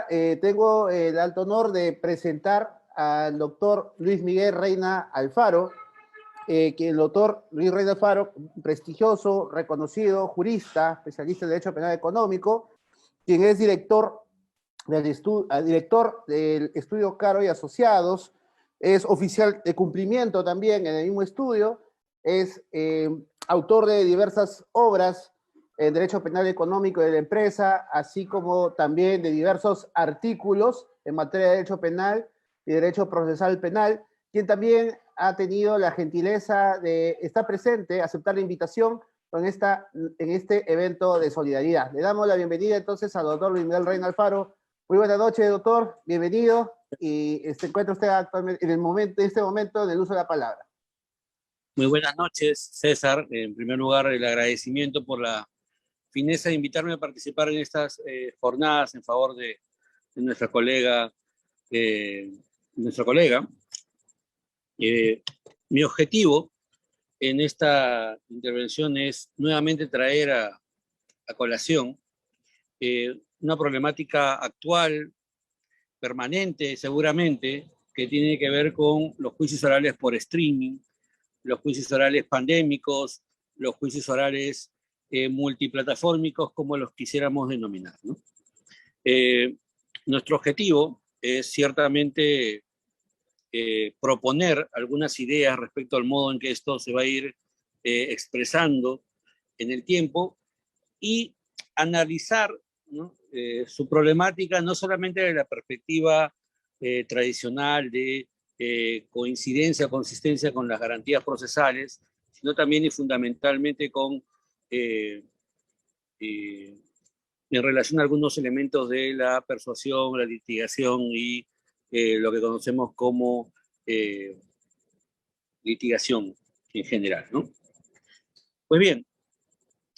tengo el alto honor de presentar al doctor Luis Miguel Reina Alfaro, que el doctor Luis Reina Alfaro, prestigioso, reconocido jurista, especialista en Derecho Penal Económico, quien es director del estudio Caro y Asociados, es oficial de cumplimiento también en el mismo estudio, es autor de diversas obras en Derecho Penal Económico de la empresa, así como también de diversos artículos en materia de Derecho Penal y Derecho Procesal Penal, quien también ha tenido la gentileza de estar presente, aceptar la invitación en este evento de solidaridad. Le damos la bienvenida entonces al doctor Luis Miguel Reina Alfaro. Muy buenas noches, doctor, bienvenido, y se encuentra usted actualmente en este momento en el uso de la palabra. Muy buenas noches, César. En primer lugar, el agradecimiento por la fineza de invitarme a participar en estas jornadas en favor de nuestra colega. Mi objetivo en esta intervención es nuevamente traer a colación una problemática actual, permanente seguramente, que tiene que ver con los juicios orales por streaming, los juicios orales pandémicos, los juicios orales multiplataformicos, como los quisiéramos denominar, ¿no? Nuestro objetivo es ciertamente proponer algunas ideas respecto al modo en que esto se va a ir expresando en el tiempo y analizar, ¿no? Su problemática no solamente desde la perspectiva tradicional de coincidencia, consistencia con las garantías procesales, sino también y fundamentalmente con en relación a algunos elementos de la persuasión, la litigación y lo que conocemos como litigación en general, ¿no? Pues bien,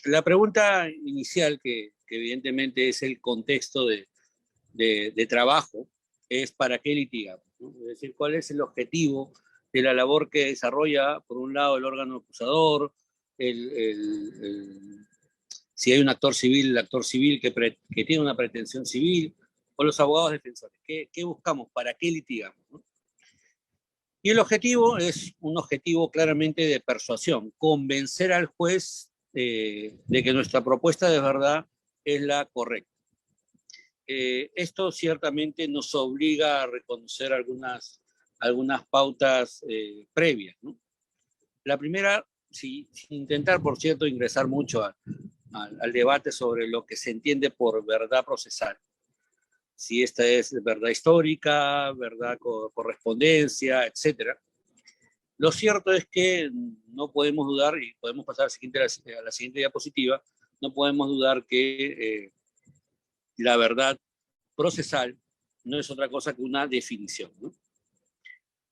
la pregunta inicial, que evidentemente es el contexto de trabajo, es ¿para qué litigamos, ¿no? Es decir, ¿cuál es el objetivo de la labor que desarrolla, por un lado, el órgano acusador, si hay un actor civil, el actor civil que tiene una pretensión civil, o los abogados defensores? ¿Qué buscamos? ¿Para qué litigamos, ¿no? Y el objetivo es un objetivo claramente de persuasión, convencer al juez de que nuestra propuesta de verdad es la correcta. Esto ciertamente nos obliga a reconocer algunas pautas previas, ¿no? La primera, sin intentar, por cierto, ingresar mucho al debate sobre lo que se entiende por verdad procesal, si esta es verdad histórica, verdad correspondencia, etc. Lo cierto es que no podemos dudar, y podemos pasar a la siguiente diapositiva, no podemos dudar que la verdad procesal no es otra cosa que una definición, ¿no?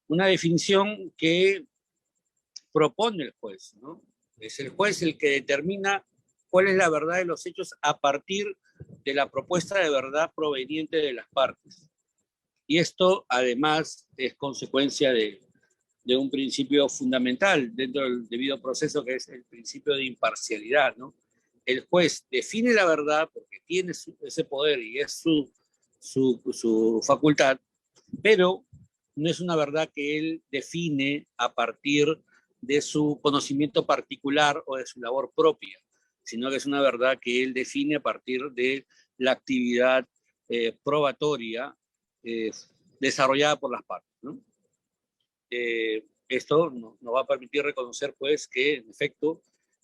Una definición que propone el juez, ¿no? Es el juez el que determina cuál es la verdad de los hechos a partir de la propuesta de verdad proveniente de las partes. Y esto, además, es consecuencia de un principio fundamental dentro del debido proceso, que es el principio de imparcialidad, ¿no? El juez define la verdad porque tiene ese poder y es su facultad, pero no es una verdad que él define a partir de su conocimiento particular o de su labor propia, sino que es una verdad que él define a partir de la actividad probatoria desarrollada por las partes, ¿no? Esto nos va a permitir reconocer, pues, que en efecto,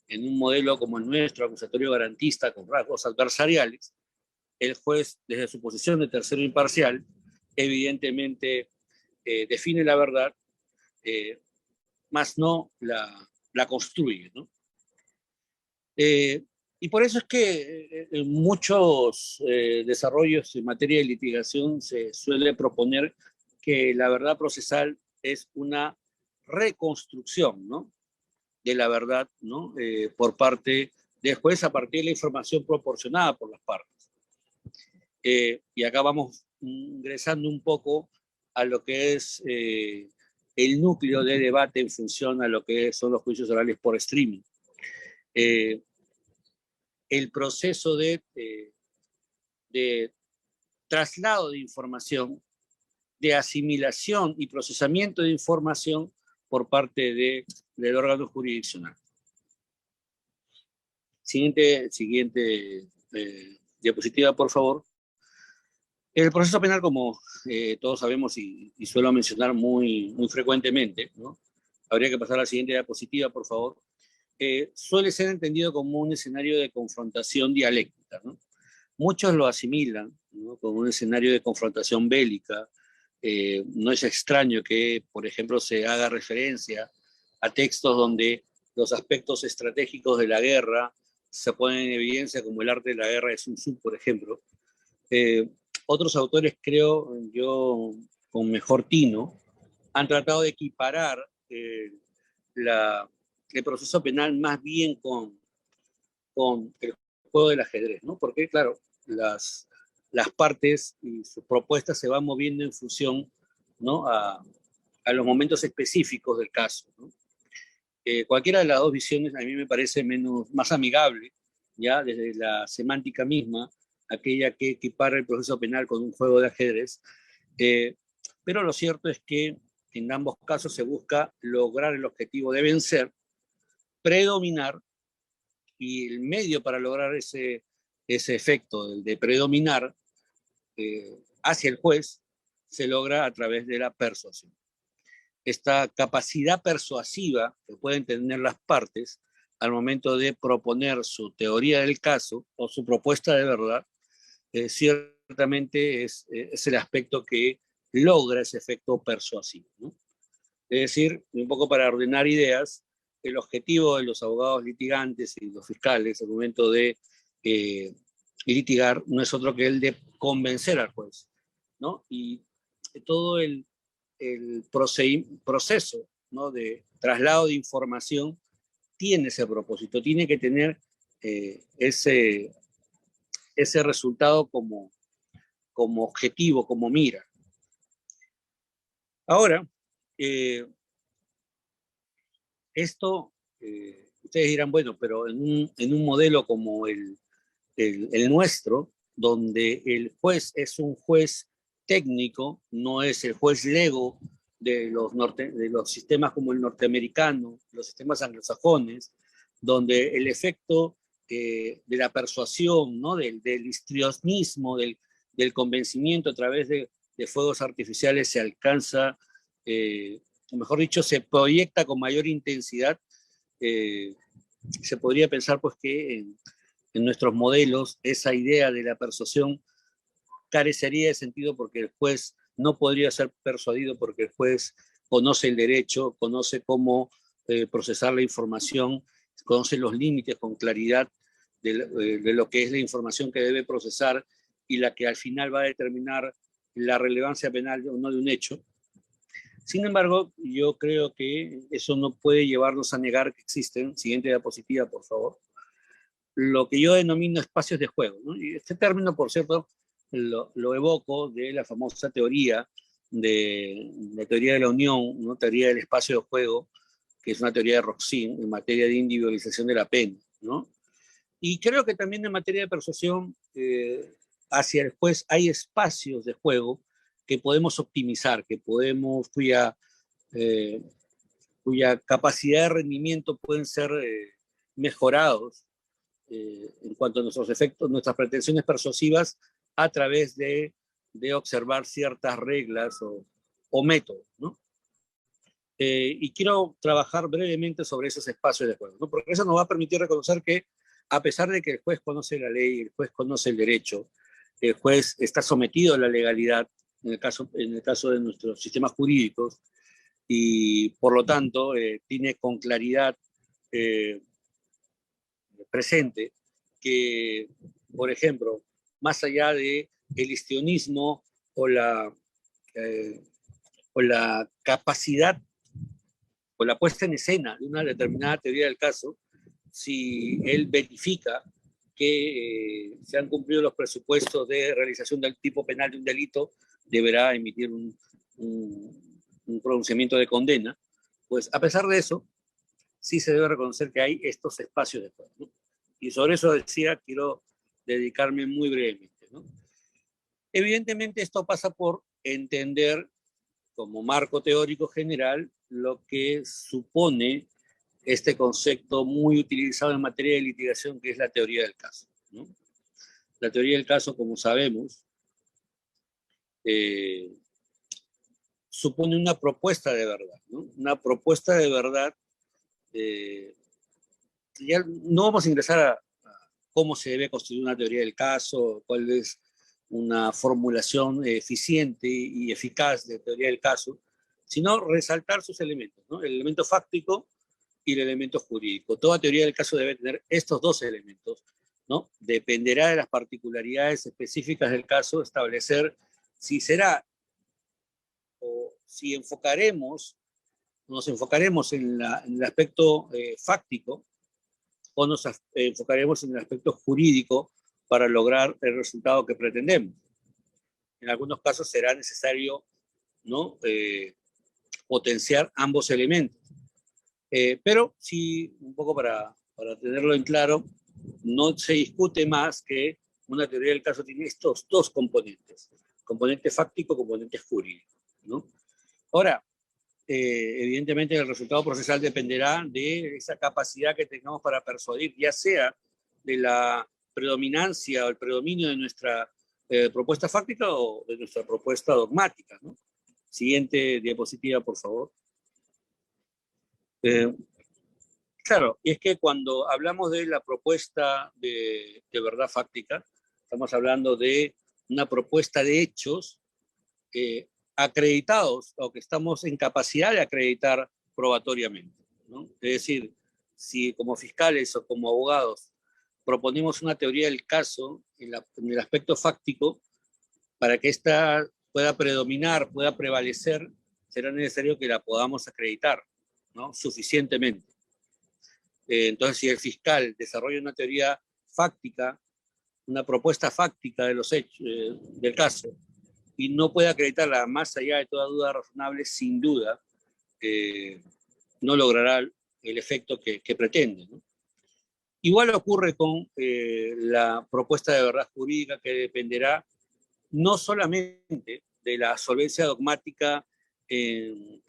en un modelo como el nuestro, acusatorio garantista con rasgos adversariales, el juez, desde su posición de tercero imparcial, evidentemente define la verdad, más no la construye, ¿no? Y por eso es que en muchos desarrollos en materia de litigación se suele proponer que la verdad procesal es una reconstrucción, ¿no?, de la verdad, ¿no?, por parte del juez a partir de la información proporcionada por las partes. Y acá vamos ingresando un poco a lo que es el núcleo de debate en función a lo que son los juicios orales por streaming. El proceso de traslado de información, de asimilación y procesamiento de información por parte del órgano jurisdiccional. Siguiente diapositiva, por favor. El proceso penal, como todos sabemos y suelo mencionar muy frecuentemente, ¿no? Habría que pasar a la siguiente diapositiva, por favor. Suele ser entendido como un escenario de confrontación dialéctica, ¿no? Muchos lo asimilan, ¿no?, como un escenario de confrontación bélica. No es extraño que, por ejemplo, se haga referencia a textos donde los aspectos estratégicos de la guerra se ponen en evidencia, como el arte de la guerra de Sun Tzu, por ejemplo. Otros autores, creo yo, con mejor tino, han tratado de equiparar el proceso penal más bien con el juego del ajedrez, ¿no? Porque, claro, las partes y sus propuestas se van moviendo en función, ¿no?, a los momentos específicos del caso, ¿no? Cualquiera de las dos visiones a mí me parece más amigable, ya desde la semántica misma, aquella que equipara el proceso penal con un juego de ajedrez, pero lo cierto es que en ambos casos se busca lograr el objetivo de vencer, predominar, y el medio para lograr ese efecto de predominar hacia el juez se logra a través de la persuasión. Esta capacidad persuasiva que pueden tener las partes al momento de proponer su teoría del caso o su propuesta de verdad, ciertamente es el aspecto que logra ese efecto persuasivo, ¿no? Es decir, un poco para ordenar ideas, el objetivo de los abogados litigantes y los fiscales al momento de litigar no es otro que el de convencer al juez, ¿no? Y todo el proceso, ¿no?, de traslado de información tiene ese propósito, tiene que tener ese resultado como objetivo, como mira. Ahora, esto, ustedes dirán, bueno, pero en un modelo como el nuestro, donde el juez es un juez técnico, no es el juez lego de los sistemas como el norteamericano, los sistemas anglosajones, donde el efecto de la persuasión, ¿no?, del histrionismo, del convencimiento a través de fuegos artificiales se alcanza, o mejor dicho, se proyecta con mayor intensidad. Se podría pensar pues que en nuestros modelos esa idea de la persuasión carecería de sentido, porque el juez no podría ser persuadido, porque el juez conoce el derecho, conoce cómo procesar la información, conoce los límites con claridad de lo que es la información que debe procesar y la que al final va a determinar la relevancia penal o no de un hecho. Sin embargo, yo creo que eso no puede llevarnos a negar que existen, siguiente diapositiva, por favor, lo que yo denomino espacios de juego, ¿no? Y este término, por cierto, lo evoco de la famosa teoría de la teoría de la unión, ¿no?, teoría del espacio de juego, que es una teoría de Roxin en materia de individualización de la pena, ¿no? Y creo que también en materia de persuasión hacia el juez hay espacios de juego que podemos optimizar, cuya capacidad de rendimiento pueden ser mejorados en cuanto a nuestros efectos, nuestras pretensiones persuasivas a través de observar ciertas reglas o métodos, ¿no? Y quiero trabajar brevemente sobre esos espacios de juego, ¿no?, porque eso nos va a permitir reconocer que, a pesar de que el juez conoce la ley, el juez conoce el derecho, el juez está sometido a la legalidad, en el caso de nuestros sistemas jurídicos, y por lo tanto tiene con claridad presente que, por ejemplo, más allá de el histrionismo o la capacidad o la puesta en escena de una determinada teoría del caso, si él verifica que se han cumplido los presupuestos de realización del tipo penal de un delito, deberá emitir un pronunciamiento de condena. Pues a pesar de eso, sí se debe reconocer que hay estos espacios de juego, ¿no? Y sobre eso decía, quiero dedicarme muy brevemente, ¿no? Evidentemente esto pasa por entender como marco teórico general lo que supone este concepto muy utilizado en materia de litigación, que es la teoría del caso, ¿no? La teoría del caso, como sabemos, supone una propuesta de verdad, ¿no? Una propuesta de verdad. Ya no vamos a ingresar a cómo se debe construir una teoría del caso, cuál es una formulación eficiente y eficaz de teoría del caso, sino resaltar sus elementos, ¿no? El elemento fáctico y el elemento jurídico. Toda teoría del caso debe tener estos dos elementos, ¿no? Dependerá de las particularidades específicas del caso establecer si será o si nos enfocaremos en el aspecto fáctico o nos enfocaremos en el aspecto jurídico para lograr el resultado que pretendemos. En algunos casos será necesario, ¿no? Potenciar ambos elementos. Pero sí, un poco para tenerlo en claro, no se discute más que una teoría del caso tiene estos dos componentes, componente fáctico, componente jurídico, ¿no? Ahora, evidentemente el resultado procesal dependerá de esa capacidad que tengamos para persuadir, ya sea de la predominancia o el predominio de nuestra propuesta fáctica o de nuestra propuesta dogmática, ¿no? Siguiente diapositiva, por favor. Claro, y es que cuando hablamos de la propuesta de verdad fáctica, estamos hablando de una propuesta de hechos acreditados o que estamos en capacidad de acreditar probatoriamente, ¿no? Es decir, si como fiscales o como abogados proponemos una teoría del caso en el aspecto fáctico, para que ésta pueda predominar, pueda prevalecer, será necesario que la podamos acreditar, ¿no? Suficientemente. Entonces, si el fiscal desarrolla una teoría fáctica, una propuesta fáctica de los hechos del caso, y no puede acreditarla más allá de toda duda razonable, sin duda, no logrará el efecto que pretende, ¿no? Igual ocurre con la propuesta de verdad jurídica, que dependerá no solamente de la solvencia dogmática en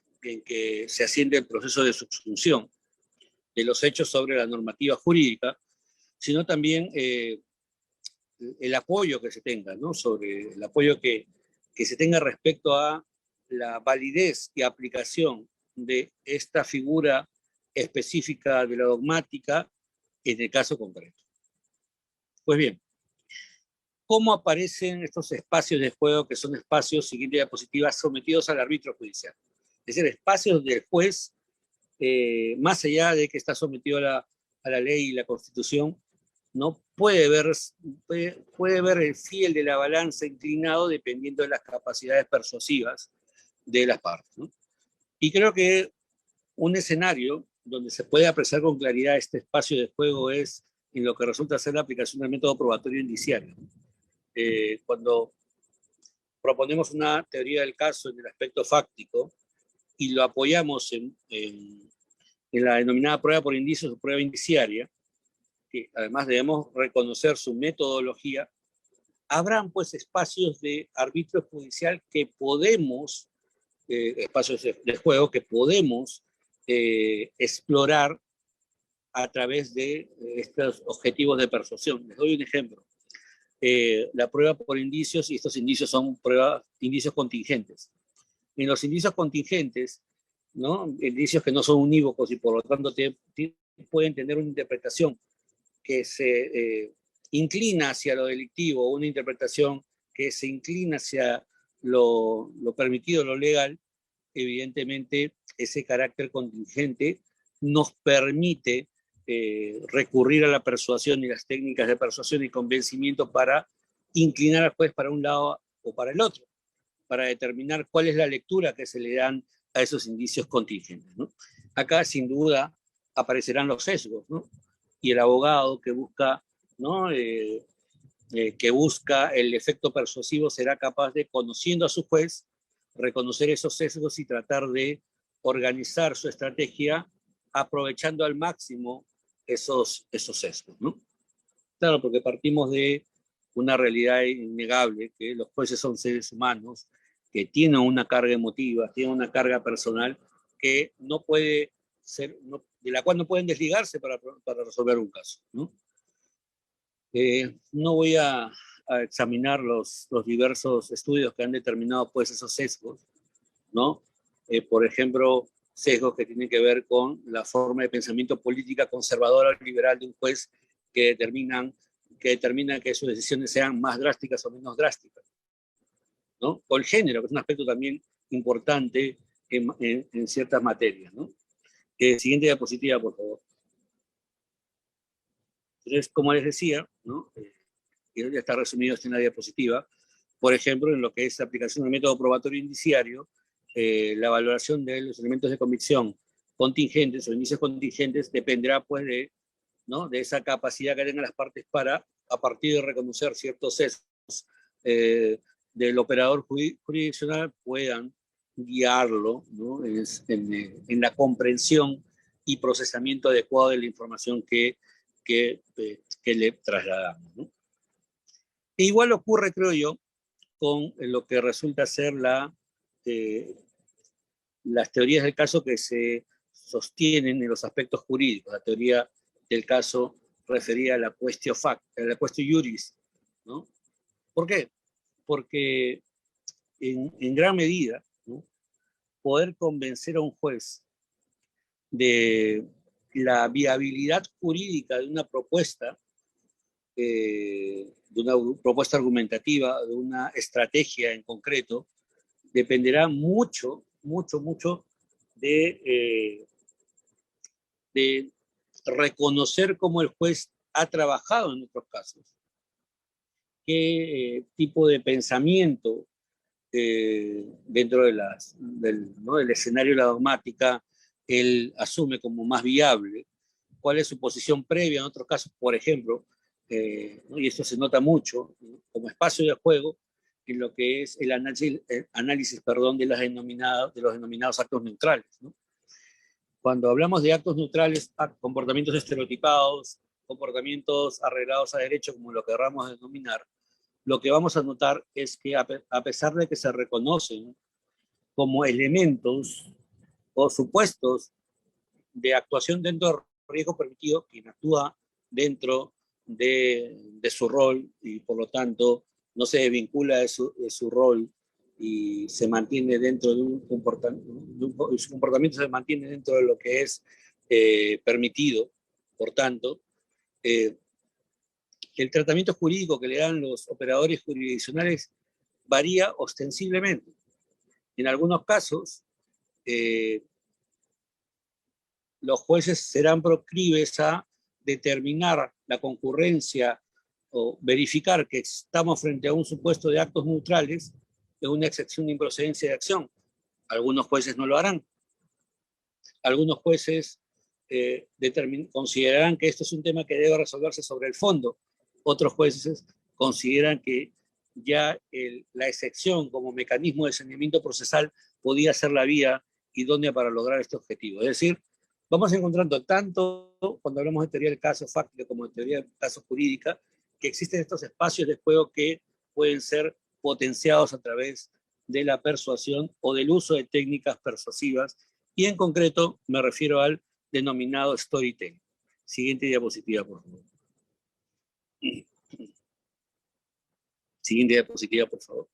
que se asciende el proceso de subsunción de los hechos sobre la normativa jurídica, sino también el apoyo que se tenga, ¿no? Sobre el apoyo que se tenga respecto a la validez y aplicación de esta figura específica de la dogmática en el caso concreto. Pues bien, ¿cómo aparecen estos espacios de juego que son espacios, siguiente diapositiva, sometidos al árbitro judicial? Es decir, espacios del juez, más allá de que está sometido a la ley y la Constitución, ¿no? Puede ver el fiel de la balanza inclinado dependiendo de las capacidades persuasivas de las partes, ¿no? Y creo que un escenario donde se puede apreciar con claridad este espacio de juego es en lo que resulta ser la aplicación del método probatorio indiciario. Cuando proponemos una teoría del caso en el aspecto fáctico y lo apoyamos en la denominada prueba por indicios o prueba indiciaria, que además debemos reconocer su metodología, habrán pues espacios de arbitrio judicial que podemos, espacios de juego que podemos explorar a través de estos objetivos de persuasión. Les doy un ejemplo. La prueba por indicios, y estos indicios son indicios contingentes. En los indicios contingentes, ¿no? Indicios que no son unívocos y por lo tanto pueden tener una interpretación que se inclina hacia lo delictivo, una interpretación que se inclina hacia lo permitido, lo legal, evidentemente ese carácter contingente nos permite recurrir a la persuasión y las técnicas de persuasión y convencimiento para inclinar al juez para un lado o para el otro, para determinar cuál es la lectura que se le dan a esos indicios contingentes, ¿no? Acá, sin duda, aparecerán los sesgos, ¿no? Y el abogado que busca, ¿no? Que busca el efecto persuasivo será capaz de, conociendo a su juez, reconocer esos sesgos y tratar de organizar su estrategia aprovechando al máximo esos sesgos, ¿no? Claro, porque partimos de una realidad innegable, que los jueces son seres humanos, que tienen una carga emotiva, tienen una carga personal que no puede ser, de la cual no pueden desligarse para resolver un caso, ¿no? No voy a examinar los diversos estudios que han determinado pues esos sesgos, ¿no? Por ejemplo, sesgos que tienen que ver con la forma de pensamiento política conservadora o liberal de un juez que determinan que sus decisiones sean más drásticas o menos drásticas, ¿no? O el género, que es un aspecto también importante en ciertas materias, ¿no? Siguiente diapositiva, por favor. Entonces, como les decía, ¿no? Ya está resumido en la diapositiva, por ejemplo, en lo que es la aplicación del método probatorio indiciario, la valoración de los elementos de convicción contingentes o indicios contingentes dependerá pues ¿no? de esa capacidad que tengan las partes para, a partir de reconocer ciertos sesgos del operador jurisdiccional, puedan guiarlo, ¿no? en la comprensión y procesamiento adecuado de la información que le trasladamos, ¿no? E igual ocurre, creo yo, con lo que resulta ser las teorías del caso que se sostienen en los aspectos jurídicos. La teoría del caso referida a la quaestio iuris, ¿no? ¿Por qué? Porque en gran medida, ¿no? Poder convencer a un juez de la viabilidad jurídica de una propuesta argumentativa, de una estrategia en concreto, dependerá mucho de reconocer cómo el juez ha trabajado en otros casos, qué tipo de pensamiento dentro del escenario de la dogmática él asume como más viable, cuál es su posición previa en otros casos, por ejemplo, ¿no? Y esto se nota mucho, ¿no? Como espacio de juego en lo que es el análisis de los denominados actos neutrales, ¿no? Cuando hablamos de actos neutrales, comportamientos estereotipados, comportamientos arreglados a derecho, como lo querramos denominar, lo que vamos a notar es que a pesar de que se reconocen como elementos o supuestos de actuación dentro del riesgo permitido, quien actúa dentro de su rol y por lo tanto no se desvincula de su rol y se mantiene dentro de un comportamiento, su comportamiento se mantiene dentro de lo que es permitido, por tanto, el tratamiento jurídico que le dan los operadores jurisdiccionales varía ostensiblemente. En algunos casos, los jueces serán proclives a determinar la concurrencia o verificar que estamos frente a un supuesto de actos neutrales en una excepción de improcedencia de acción. Algunos jueces no lo harán. Algunos jueces considerarán que esto es un tema que debe resolverse sobre el fondo. Otros jueces consideran que ya la excepción como mecanismo de saneamiento procesal podía ser la vía idónea para lograr este objetivo. Es decir, vamos encontrando tanto cuando hablamos de teoría del caso fáctica como de teoría del caso jurídica, que existen estos espacios de juego que pueden ser potenciados a través de la persuasión o del uso de técnicas persuasivas, y en concreto me refiero al denominado storytelling. Siguiente diapositiva, por favor. Siguiente diapositiva, por favor.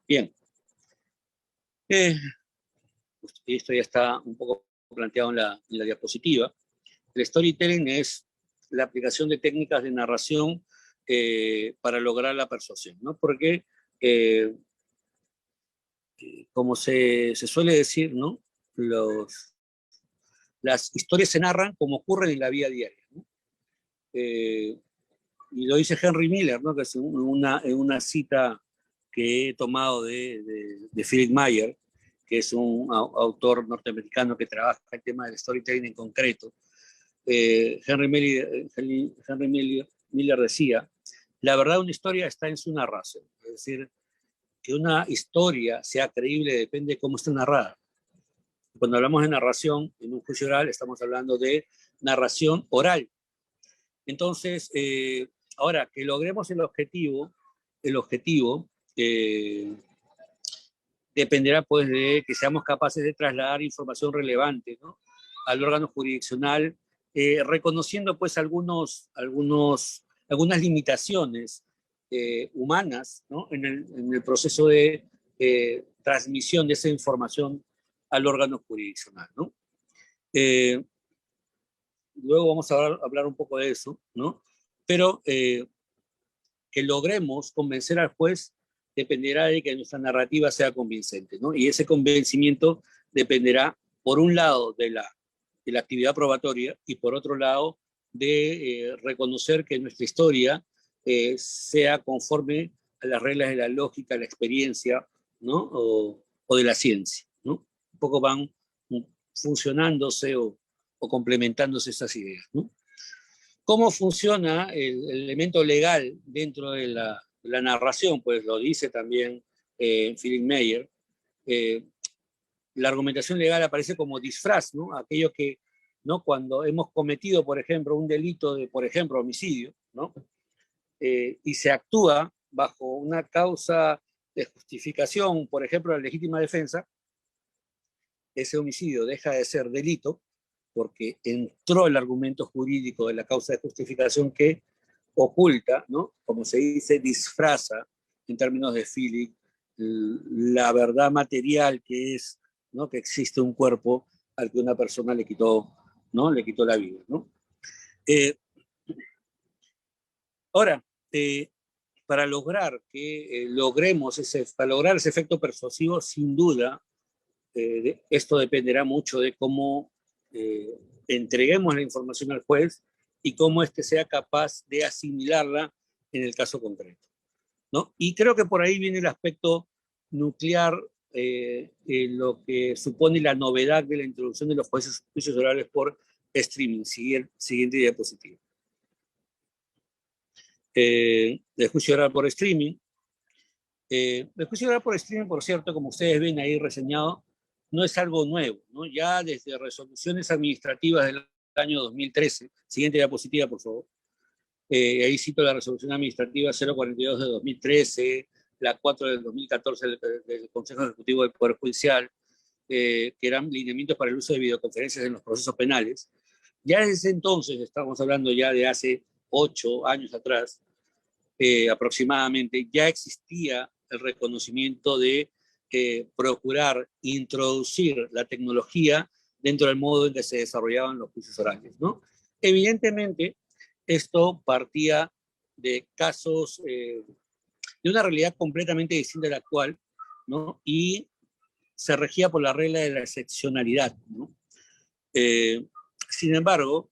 Bien. Esto ya está un poco planteado en la diapositiva. El storytelling es la aplicación de técnicas de narración para lograr la persuasión, ¿no? Porque, como se suele decir, ¿no? Las historias se narran como ocurren en la vida diaria, ¿no? Y lo dice Henry Miller, ¿no? Que es una cita que he tomado de Philip Meyer, que es un autor norteamericano que trabaja el tema del storytelling en concreto. Henry Miller decía, la verdad de una historia está en su narración. Es decir, que una historia sea creíble depende de cómo está narrada. Cuando hablamos de narración en un juicio oral, estamos hablando de narración oral. Entonces, ahora que logremos el objetivo dependerá pues de que seamos capaces de trasladar información relevante, ¿no?, al órgano jurisdiccional, reconociendo pues algunas limitaciones humanas, ¿no?, en el proceso de transmisión de esa información al órgano jurisdiccional, ¿no? Luego vamos a hablar un poco de eso, ¿no? Pero que logremos convencer al juez dependerá de que nuestra narrativa sea convincente, ¿no? Y ese convencimiento dependerá, por un lado, de la actividad probatoria y, por otro lado, de reconocer que nuestra historia sea conforme a las reglas de la lógica, la experiencia, ¿no?, o de la ciencia, ¿no? Un poco van funcionándose o complementándose esas ideas, ¿no? ¿Cómo funciona el elemento legal dentro de la narración? Pues lo dice también Philip Meyer. La argumentación legal aparece como disfraz, ¿no? Aquello que, ¿no?, cuando hemos cometido, por ejemplo, un delito de, por ejemplo, homicidio, ¿no?, y se actúa bajo una causa de justificación, por ejemplo, la legítima defensa, ese homicidio deja de ser delito porque entró el argumento jurídico de la causa de justificación que oculta, ¿no?, como se dice, disfraza, en términos de Philip, la verdad material que es, ¿no?, que existe un cuerpo al que una persona le quitó, ¿no?, le quitó la vida, ¿no? Ahora, para lograr que para lograr ese efecto persuasivo, sin duda, esto dependerá mucho de cómo entreguemos la información al juez y cómo éste sea capaz de asimilarla en el caso concreto, ¿no? Y creo que por ahí viene el aspecto nuclear, lo que supone la novedad de la introducción de los juicios orales por streaming. Siguiente diapositiva. El juicio oral por streaming. El juicio oral por streaming, por cierto, como ustedes ven ahí reseñado, no es algo nuevo, ¿no? Ya desde resoluciones administrativas del año 2013, siguiente diapositiva, por favor. Ahí cito la resolución administrativa 042 de 2013, la 4 del 2014 del Consejo Ejecutivo del Poder Judicial, que eran lineamientos para el uso de videoconferencias en los procesos penales. Ya desde ese entonces, estamos hablando ya de hace 8 años atrás, aproximadamente, ya existía el reconocimiento de procurar introducir la tecnología dentro del modo en que se desarrollaban los juicios orales, ¿no? Evidentemente, esto partía de casos, de una realidad completamente distinta a la actual, ¿no?, y se regía por la regla de la excepcionalidad, ¿no? Sin embargo,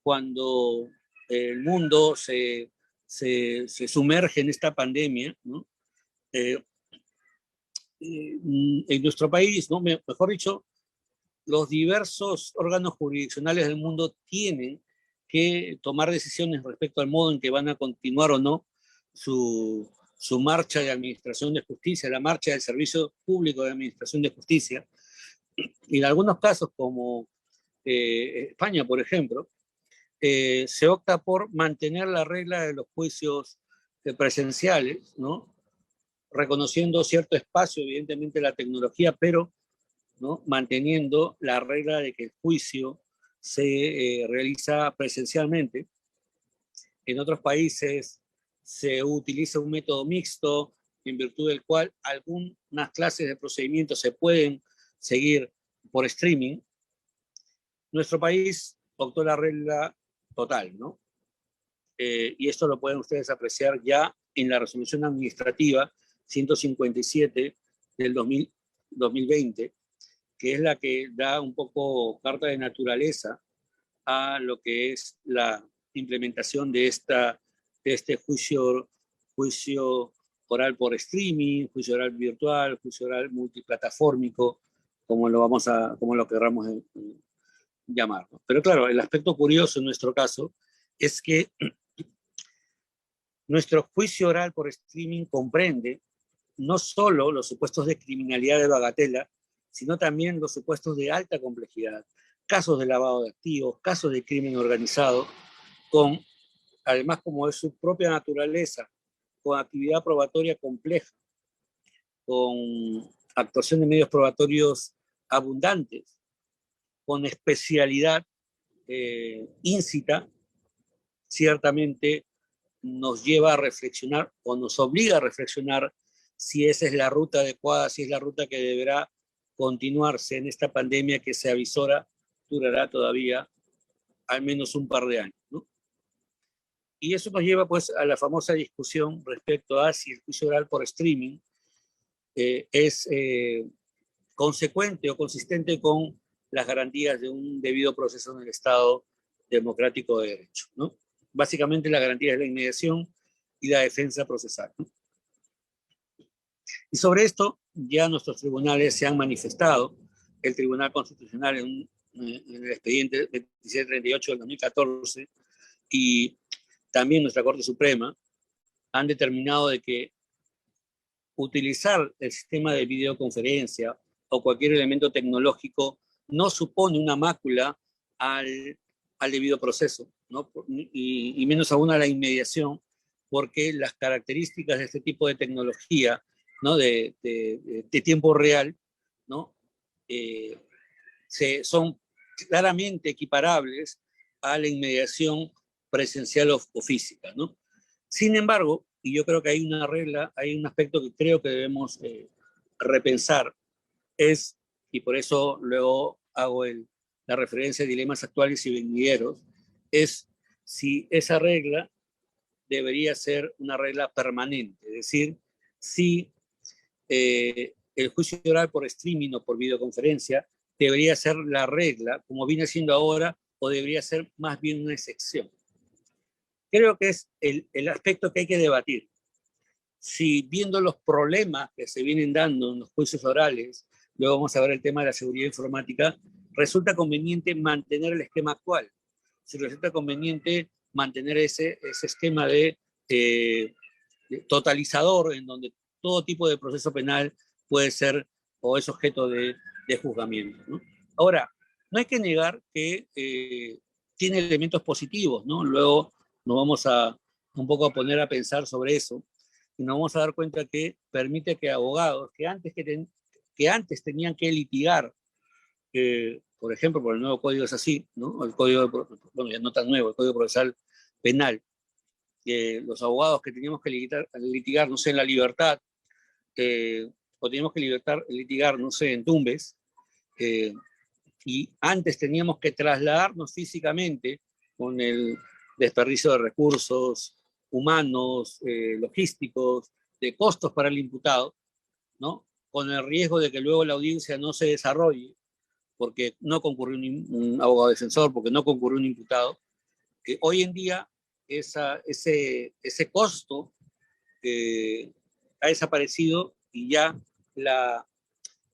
cuando el mundo se sumerge en esta pandemia, ¿no?, en nuestro país, ¿no?, mejor dicho, los diversos órganos jurisdiccionales del mundo tienen que tomar decisiones respecto al modo en que van a continuar o no su marcha de administración de justicia, la marcha del servicio público de administración de justicia. Y en algunos casos, como España, por ejemplo, se opta por mantener la regla de los juicios presenciales, ¿no?, reconociendo cierto espacio, evidentemente, la tecnología, pero, ¿no?, manteniendo la regla de que el juicio se realiza presencialmente. En otros países se utiliza un método mixto, en virtud del cual algunas clases de procedimientos se pueden seguir por streaming. Nuestro país optó la regla total, ¿no? Y esto lo pueden ustedes apreciar ya en la resolución administrativa 157 del 2020, que es la que da un poco carta de naturaleza a lo que es la implementación de este juicio oral por streaming, juicio oral virtual, juicio oral multiplataformico, como lo querramos llamar, ¿no? Pero claro, el aspecto curioso en nuestro caso es que nuestro juicio oral por streaming comprende no solo los supuestos de criminalidad de bagatela, sino también los supuestos de alta complejidad, casos de lavado de activos, casos de crimen organizado, con además como es su propia naturaleza, con actividad probatoria compleja, con actuación de medios probatorios abundantes, con especialidad íncita, ciertamente nos lleva a reflexionar o nos obliga a reflexionar si esa es la ruta adecuada, si es la ruta que deberá continuarse en esta pandemia que se avisora durará todavía al menos un par de años, ¿no? Y eso nos lleva pues a la famosa discusión respecto a si el juicio oral por streaming es consecuente o consistente con las garantías de un debido proceso en el Estado democrático de derecho, ¿no? Básicamente la garantía es la inmediación y la defensa procesal, ¿no? Y sobre esto ya nuestros tribunales se han manifestado. El Tribunal Constitucional en el expediente 2738 del 2014 y también nuestra Corte Suprema han determinado de que utilizar el sistema de videoconferencia o cualquier elemento tecnológico no supone una mácula al debido proceso, ¿no? Y menos aún a la inmediación, porque las características de este tipo de tecnología, ¿no? de tiempo real, ¿no? Son claramente equiparables a la inmediación presencial o física, ¿no? Sin embargo, y yo creo que hay una regla, hay un aspecto que creo que debemos repensar, y por eso luego hago la referencia a dilemas actuales y venideros, es si esa regla debería ser una regla permanente, es decir, si el juicio oral por streaming o por videoconferencia debería ser la regla, como viene siendo ahora, o debería ser más bien una excepción. Creo que es el aspecto que hay que debatir. Si viendo los problemas que se vienen dando en los juicios orales, luego vamos a ver el tema de la seguridad informática, resulta conveniente mantener el esquema actual. Si resulta conveniente mantener ese esquema de totalizador en donde todo tipo de proceso penal puede ser o es objeto de juzgamiento, ¿no? Ahora, no hay que negar que tiene elementos positivos, ¿no? Luego nos vamos a un poco a poner a pensar sobre eso y nos vamos a dar cuenta que permite que abogados que antes tenían que litigar, por ejemplo, por el nuevo código es así, ¿no? El código, bueno, ya no tan nuevo, el Código Procesal Penal, los abogados que teníamos que litigar, no sé, en La Libertad, o teníamos que litigar, no sé, en Tumbes, y antes teníamos que trasladarnos físicamente con el desperdicio de recursos humanos, logísticos, de costos para el imputado, ¿no? Con el riesgo de que luego la audiencia no se desarrolle porque no concurrió un abogado defensor, porque no concurrió un imputado. Hoy en día ese costo ha desaparecido y ya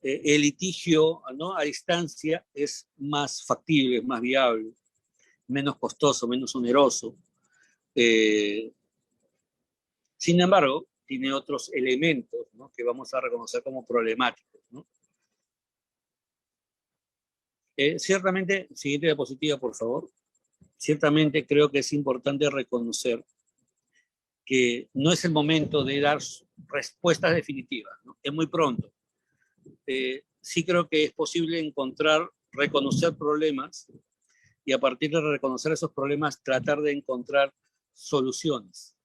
el litigio, ¿no? A distancia es más factible, más viable, menos costoso, menos oneroso. Sin embargo, tiene otros elementos, ¿no? Que vamos a reconocer como problemáticos, ¿no? Ciertamente, siguiente diapositiva, por favor. Ciertamente creo que es importante reconocer que no es el momento de dar respuestas definitivas, ¿no? Es muy pronto. Sí creo que es posible reconocer problemas y a partir de reconocer esos problemas tratar de encontrar soluciones.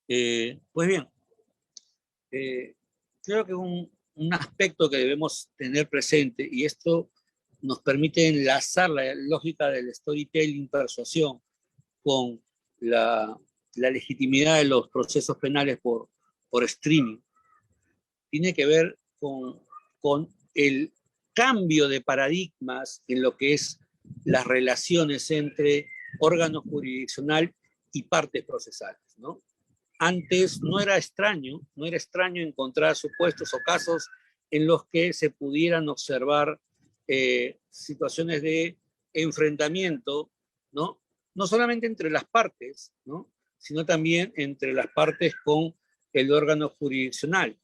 Pues bien, creo que un aspecto que debemos tener presente, y esto nos permite enlazar la lógica del storytelling, persuasión, con la legitimidad de los procesos penales por streaming, tiene que ver con el cambio de paradigmas en lo que es las relaciones entre órgano jurisdiccional y partes procesales, ¿no? Antes no era extraño encontrar supuestos o casos en los que se pudieran observar situaciones de enfrentamiento, ¿no? No solamente entre las partes, ¿no? Sino también entre las partes con el órgano jurisdiccional,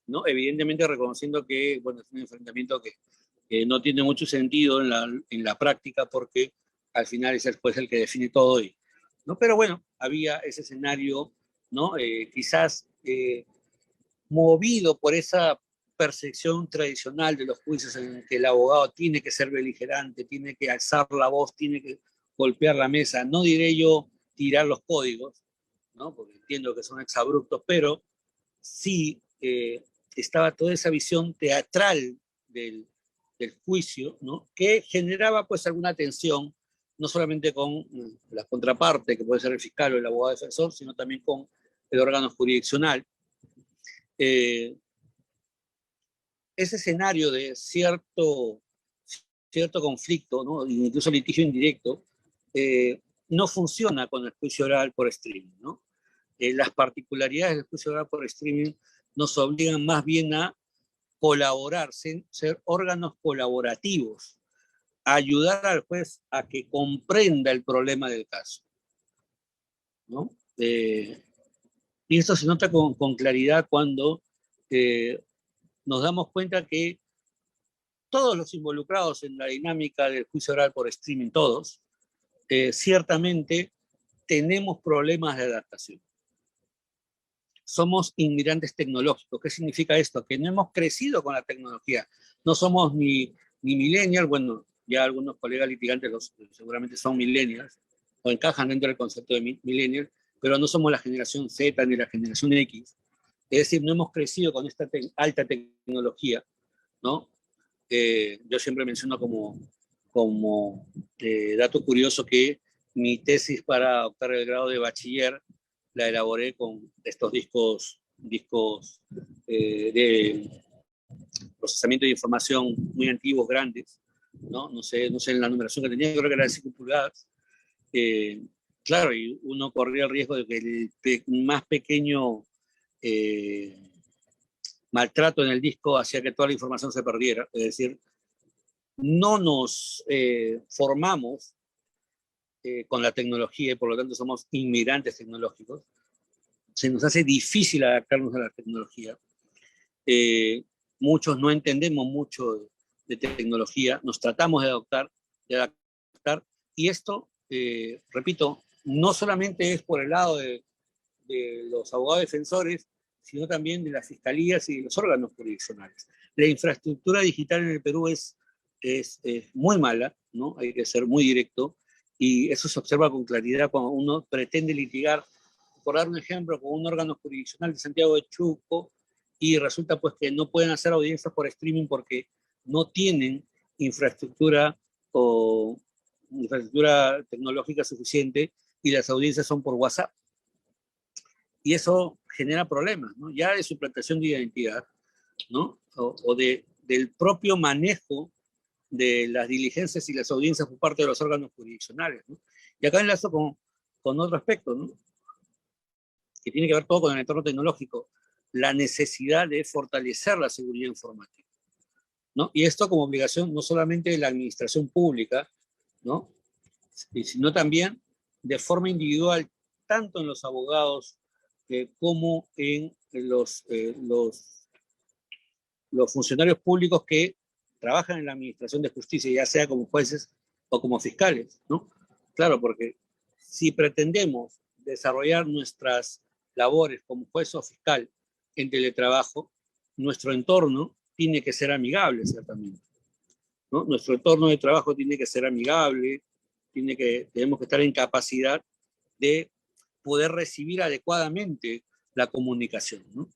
¿no? Evidentemente reconociendo que, bueno, es un enfrentamiento que no tiene mucho sentido en la práctica porque al final es el juez el que define todo, ¿no? Pero bueno, había ese escenario, ¿no? Quizás movido por esa percepción tradicional de los juicios en que el abogado tiene que ser beligerante, tiene que alzar la voz, tiene que golpear la mesa, no diré yo tirar los códigos, ¿no? Porque entiendo que son exabruptos, pero sí estaba toda esa visión teatral del juicio, ¿no? Que generaba pues alguna tensión, no solamente con la contraparte, que puede ser el fiscal o el abogado defensor, sino también con el órgano jurisdiccional. Ese escenario de cierto conflicto, ¿no? Incluso litigio indirecto, no funciona con el juicio oral por streaming, ¿no? Las particularidades del juicio oral por streaming nos obligan más bien a colaborar, ser órganos colaborativos, a ayudar al juez a que comprenda el problema del caso, ¿no? Y esto se nota con claridad cuando nos damos cuenta que todos los involucrados en la dinámica del juicio oral por streaming, todos, ciertamente tenemos problemas de adaptación. Somos inmigrantes tecnológicos. ¿Qué significa esto? Que no hemos crecido con la tecnología. No somos ni millennials, bueno, ya algunos colegas litigantes seguramente son millennials, o encajan dentro del concepto de millennials, pero no somos la generación Z ni la generación X. Es decir, no hemos crecido con esta alta tecnología, ¿no? Yo siempre menciono como dato curioso que mi tesis para optar el grado de bachiller la elaboré con estos discos de procesamiento de información muy antiguos, grandes, ¿no? No sé en la numeración que tenía, creo que era de 5 pulgadas. Claro, y uno corría el riesgo de que el más pequeño maltrato en el disco hacía que toda la información se perdiera. Es decir, no nos formamos con la tecnología y por lo tanto somos inmigrantes tecnológicos. Se nos hace difícil adaptarnos a la tecnología. Muchos no entendemos mucho de tecnología, nos tratamos de adaptar y esto, repito, no solamente es por el lado de los abogados defensores, sino también de las fiscalías y de los órganos jurisdiccionales. La infraestructura digital en el Perú es muy mala, ¿no? Hay que ser muy directo, y eso se observa con claridad cuando uno pretende litigar, por dar un ejemplo, con un órgano jurisdiccional de Santiago de Chuco, y resulta pues que no pueden hacer audiencias por streaming porque no tienen infraestructura o infraestructura tecnológica suficiente, y las audiencias son por WhatsApp. Y eso genera problemas, ¿no? Ya de suplantación de identidad, ¿no? O del propio manejo de las diligencias y las audiencias por parte de los órganos jurisdiccionales, ¿no? Y acá enlazo con otro aspecto, ¿no? Que tiene que ver todo con el entorno tecnológico, la necesidad de fortalecer la seguridad informática, ¿no? Y esto como obligación no solamente de la administración pública, ¿no? Sino también de forma individual, tanto en los abogados como en los funcionarios públicos que trabajan en la administración de justicia, ya sea como jueces o como fiscales, ¿no? Claro, porque si pretendemos desarrollar nuestras labores como juez o fiscal en teletrabajo, nuestro entorno tiene que ser amigable, ciertamente, ¿no? Nuestro entorno de trabajo tiene que ser amigable, tenemos que estar en capacidad de poder recibir adecuadamente la comunicación, ¿no?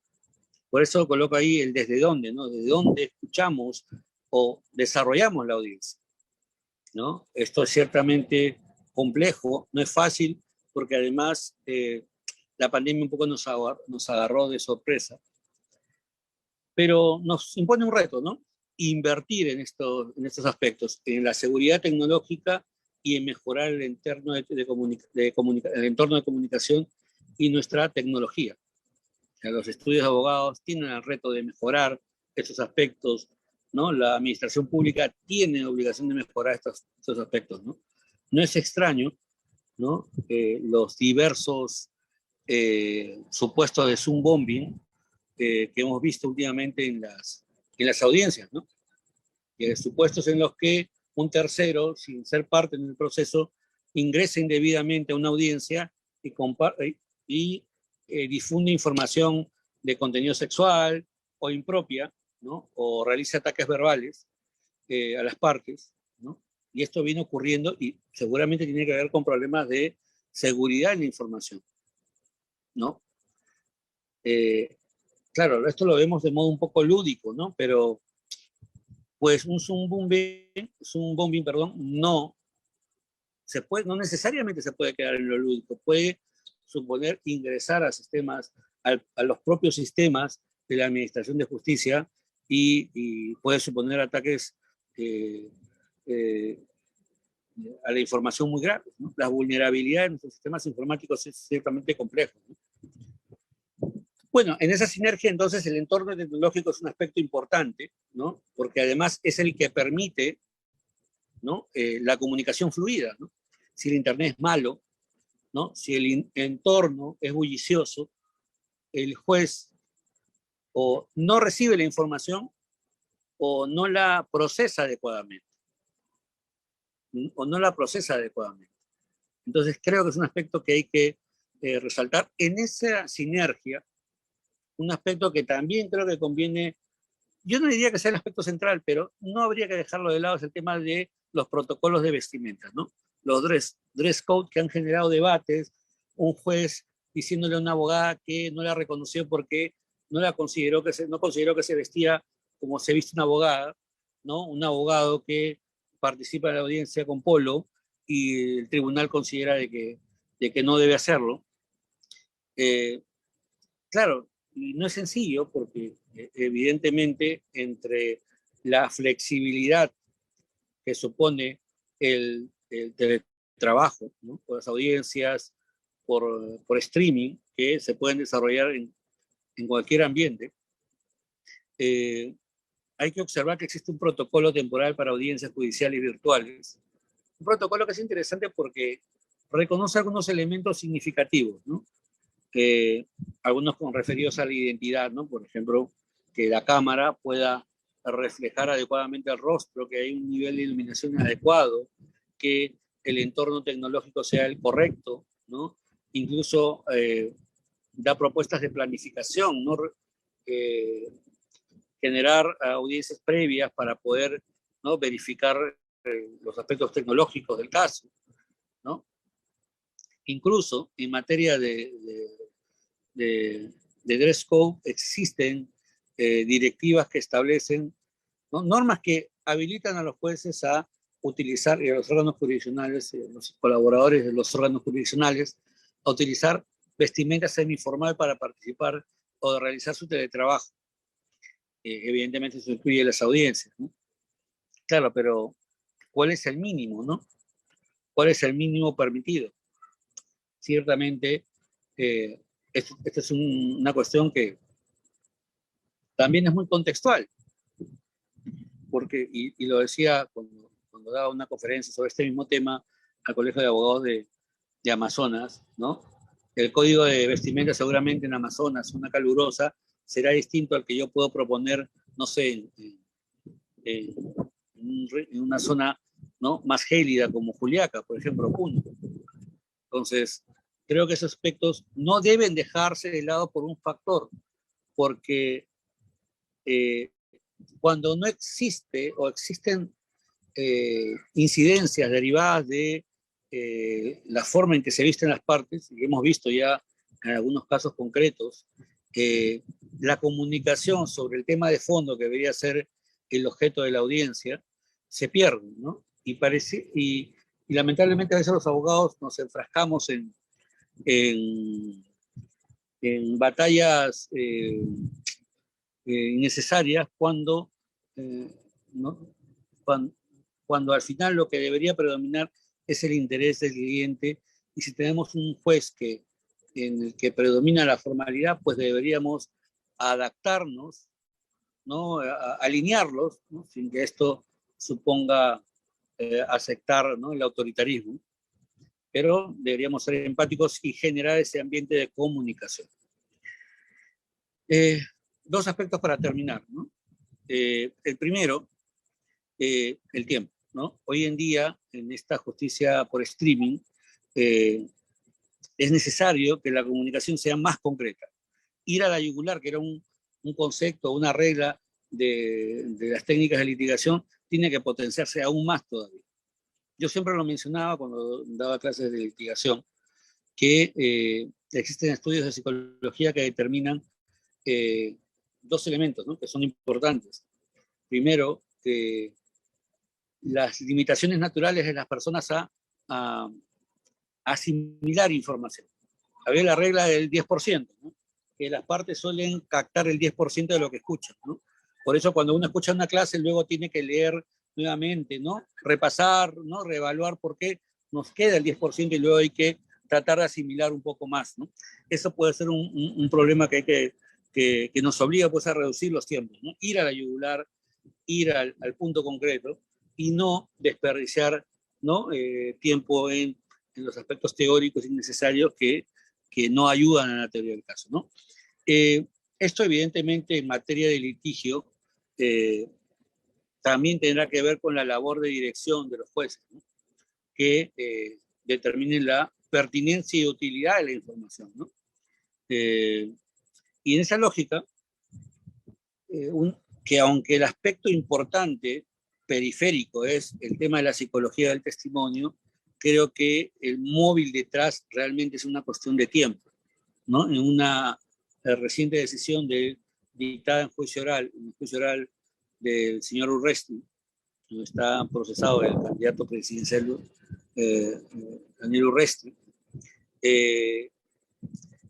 Por eso coloco ahí el desde dónde, ¿no? Desde dónde escuchamos o desarrollamos la audiencia, ¿no? Esto es ciertamente complejo, no es fácil, porque además la pandemia un poco nos agarró de sorpresa, pero nos impone un reto, ¿no? Invertir en estos aspectos, en la seguridad tecnológica y en mejorar el entorno el entorno de comunicación y nuestra tecnología. O sea, los estudios de abogados tienen el reto de mejorar estos aspectos, ¿no? La administración pública tiene obligación de mejorar estos aspectos, ¿no? No es extraño, ¿no? Los diversos supuestos de Zoom bombing que hemos visto últimamente en las audiencias, ¿no? Supuestos en los que un tercero, sin ser parte del proceso, ingresa indebidamente a una audiencia y difunde información de contenido sexual o impropia, ¿no? O realiza ataques verbales a las partes, ¿no? Y esto viene ocurriendo y seguramente tiene que ver con problemas de seguridad en la información, ¿no? Claro, esto lo vemos de modo un poco lúdico, ¿no? Pero pues un Zoom bombing, perdón, no no necesariamente se puede quedar en lo lúdico, puede suponer ingresar a sistemas, a los propios sistemas de la Administración de Justicia y puede suponer ataques a la información muy graves, ¿no? La vulnerabilidad de nuestros sistemas informáticos es ciertamente complejo, ¿no? Bueno, en esa sinergia entonces el entorno tecnológico es un aspecto importante, ¿no? Porque además es el que permite, ¿no? La comunicación fluida, ¿no? Si el Internet es malo, ¿no? Si el entorno es bullicioso, el juez o no recibe la información o no la procesa adecuadamente. O no la procesa adecuadamente. Entonces creo que es un aspecto que hay que resaltar. En esa sinergia, un aspecto que también creo que conviene, yo no diría que sea el aspecto central, pero no habría que dejarlo de lado, es el tema de los protocolos de vestimenta, ¿no? Los dress code que han generado debates, un juez diciéndole a una abogada que no la reconoció porque no consideró que se vestía como se viste una abogada, ¿no? Un abogado que participa en la audiencia con polo y el tribunal considera de que no debe hacerlo. Claro, y no es sencillo porque evidentemente entre la flexibilidad que supone el teletrabajo, ¿no? Por las audiencias, por streaming, que se pueden desarrollar en cualquier ambiente, hay que observar que existe un protocolo temporal para audiencias judiciales virtuales. Un protocolo que es interesante porque reconoce algunos elementos significativos, ¿no? Algunos referidos a la identidad, ¿no? Por ejemplo, que la cámara pueda reflejar adecuadamente el rostro, que hay un nivel de iluminación adecuado, que el entorno tecnológico sea el correcto, ¿no? Incluso da propuestas de planificación, ¿no? Generar audiencias previas para poder, ¿no? Verificar los aspectos tecnológicos del caso, ¿no? Incluso en materia de dress code existen directivas que establecen, ¿no? Normas que habilitan a los jueces a utilizar, y a los órganos jurisdiccionales, los colaboradores de los órganos jurisdiccionales, a utilizar vestimenta semiformal para participar o de realizar su teletrabajo. Evidentemente eso incluye las audiencias, ¿no? Claro, pero ¿cuál es el mínimo, no? ¿Cuál es el mínimo permitido? Ciertamente, esta es una cuestión que también es muy contextual, porque, y lo decía cuando daba una conferencia sobre este mismo tema al Colegio de Abogados de Amazonas, ¿no? El código de vestimenta seguramente en Amazonas, una calurosa, será distinto al que yo puedo proponer, no sé, en una zona, ¿no? Más gélida como Juliaca, por ejemplo, Puno. Entonces, creo que esos aspectos no deben dejarse de lado por un factor, porque cuando no existe o existen incidencias derivadas de la forma en que se visten las partes, y hemos visto ya en algunos casos concretos, la comunicación sobre el tema de fondo que debería ser el objeto de la audiencia se pierde, ¿no? Y lamentablemente a veces los abogados nos enfrascamos en, en batallas innecesarias ¿no? cuando al final lo que debería predominar es el interés del cliente, y si tenemos un juez en el que predomina la formalidad, pues deberíamos adaptarnos, ¿no? Alinearlos, ¿no? Sin que esto suponga aceptar, ¿no? El autoritarismo, pero deberíamos ser empáticos y generar ese ambiente de comunicación. Dos aspectos para terminar, ¿no? El primero, el tiempo. ¿no? Hoy en día, en esta justicia por streaming, es necesario que la comunicación sea más concreta. Ir a la yugular, que era un concepto, una regla de las técnicas de litigación, tiene que potenciarse aún más todavía. Yo siempre lo mencionaba cuando daba clases de litigación, que existen estudios de psicología que determinan dos elementos, ¿no?, que son importantes. Primero, las limitaciones naturales de las personas a asimilar información. Había la regla del 10%, ¿no?, que las partes suelen captar el 10% de lo que escuchan, ¿no? Por eso cuando uno escucha una clase, luego tiene que leer nuevamente, ¿no?, repasar, ¿no?, reevaluar por qué nos queda el 10% y luego hay que tratar de asimilar un poco más, ¿no? Eso puede ser un problema que nos obliga, pues, a reducir los tiempos, ¿no? Ir a la yugular, ir al punto concreto y no desperdiciar, ¿no?, tiempo en los aspectos teóricos innecesarios que no ayudan a la teoría del caso, ¿no? Esto evidentemente en materia de litigio también tendrá que ver con la labor de dirección de los jueces, ¿no?, que determinen la pertinencia y utilidad de la información, ¿no? Y en esa lógica, que aunque el aspecto importante periférico es el tema de la psicología del testimonio, creo que el móvil detrás realmente es una cuestión de tiempo, ¿no? En una reciente decisión dictada en el juicio oral del señor Urresti, donde está procesado el candidato presidencial Daniel Urresti,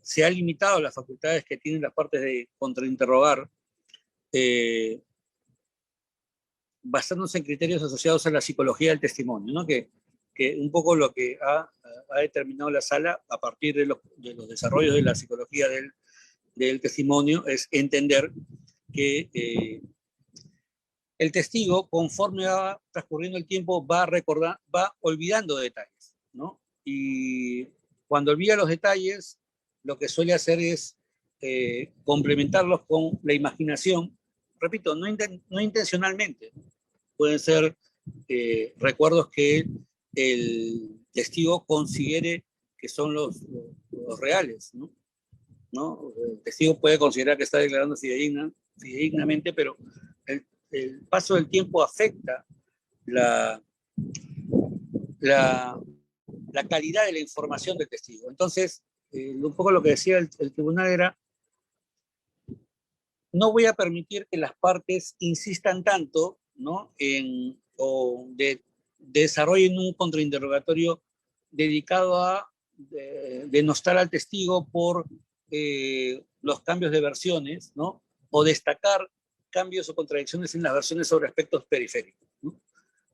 se ha limitado las facultades que tienen las partes de contrainterrogar, basándose en criterios asociados a la psicología del testimonio, ¿no? Que un poco lo que ha determinado la sala a partir de los desarrollos de la psicología del testimonio es entender que el testigo, conforme va transcurriendo el tiempo, va olvidando detalles, ¿no? Y cuando olvida los detalles, lo que suele hacer es complementarlos con la imaginación, repito, no intencionalmente. Pueden ser recuerdos que el testigo considere que son los reales, ¿no? El testigo puede considerar que está declarando fidedignamente, pero el paso del tiempo afecta la calidad de la información del testigo. Entonces, un poco lo que decía el tribunal era: no voy a permitir que las partes insistan tanto, ¿no?, o desarrollen un contrainterrogatorio dedicado a denostar al testigo por los cambios de versiones, ¿no?, o destacar cambios o contradicciones en las versiones sobre aspectos periféricos, ¿no?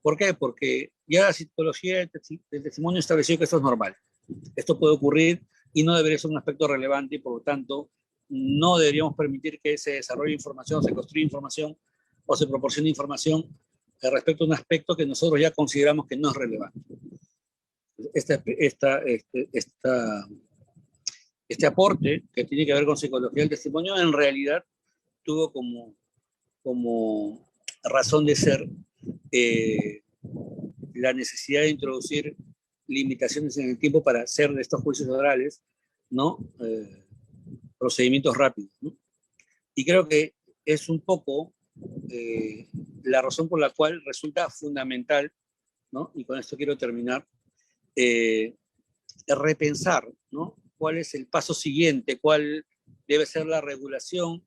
¿Por qué? Porque ya la psicología del testimonio estableció que esto es normal. Esto puede ocurrir y no debería ser un aspecto relevante y, por lo tanto, no deberíamos permitir que se desarrolle información, se construya información o se proporcione información respecto a un aspecto que nosotros ya consideramos que no es relevante. Este aporte que tiene que ver con psicología del testimonio en realidad tuvo como razón de ser la necesidad de introducir limitaciones en el tiempo para hacer de estos juicios orales, ¿no?, procedimientos rápidos, ¿no? Y creo que es un poco la razón por la cual resulta fundamental, ¿no?, y con esto quiero terminar, repensar, ¿no?, cuál es el paso siguiente, cuál debe ser la regulación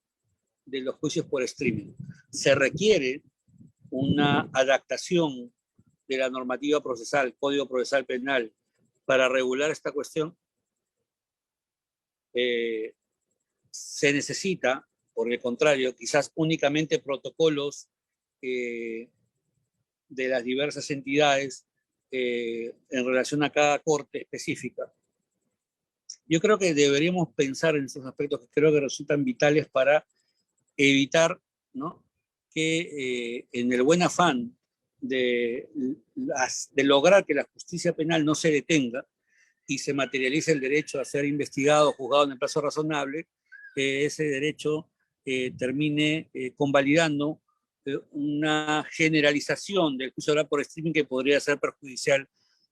de los juicios por streaming. Se requiere una adaptación de la normativa procesal, Código Procesal Penal, para regular esta cuestión. Se necesita, por el contrario, quizás únicamente protocolos de las diversas entidades en relación a cada corte específica. Yo creo que deberíamos pensar en esos aspectos que creo que resultan vitales para evitar, ¿no?, que en el buen afán de lograr que la justicia penal no se detenga y se materialice el derecho a ser investigado, juzgado en el plazo razonable, ese derecho termine convalidando una generalización del juicio oral por streaming que podría ser perjudicial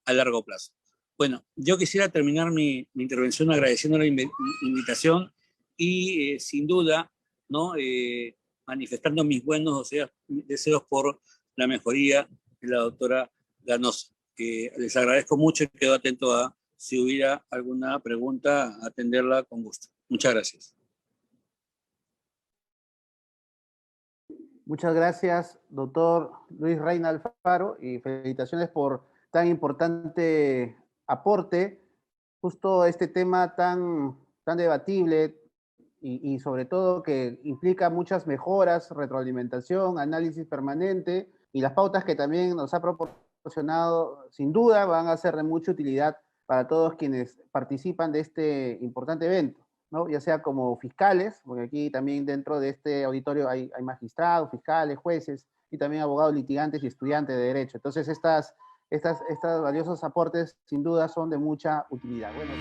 a largo plazo. Bueno, yo quisiera terminar mi intervención agradeciendo la invitación y sin duda, ¿no? Manifestando mis buenos deseos por la mejoría de la doctora Ganosa. Les agradezco mucho y quedo atento a si hubiera alguna pregunta, atenderla con gusto. Muchas gracias. Muchas gracias, doctor Luis Reina Alfaro, y felicitaciones por tan importante aporte, justo este tema tan debatible y sobre todo que implica muchas mejoras, retroalimentación, análisis permanente, y las pautas que también nos ha proporcionado, sin duda, van a ser de mucha utilidad para todos quienes participan de este importante evento, ¿no? Ya sea como fiscales, porque aquí también dentro de este auditorio hay magistrados, fiscales, jueces, y también abogados litigantes y estudiantes de derecho. Entonces, estos valiosos aportes, sin duda, son de mucha utilidad. Bueno.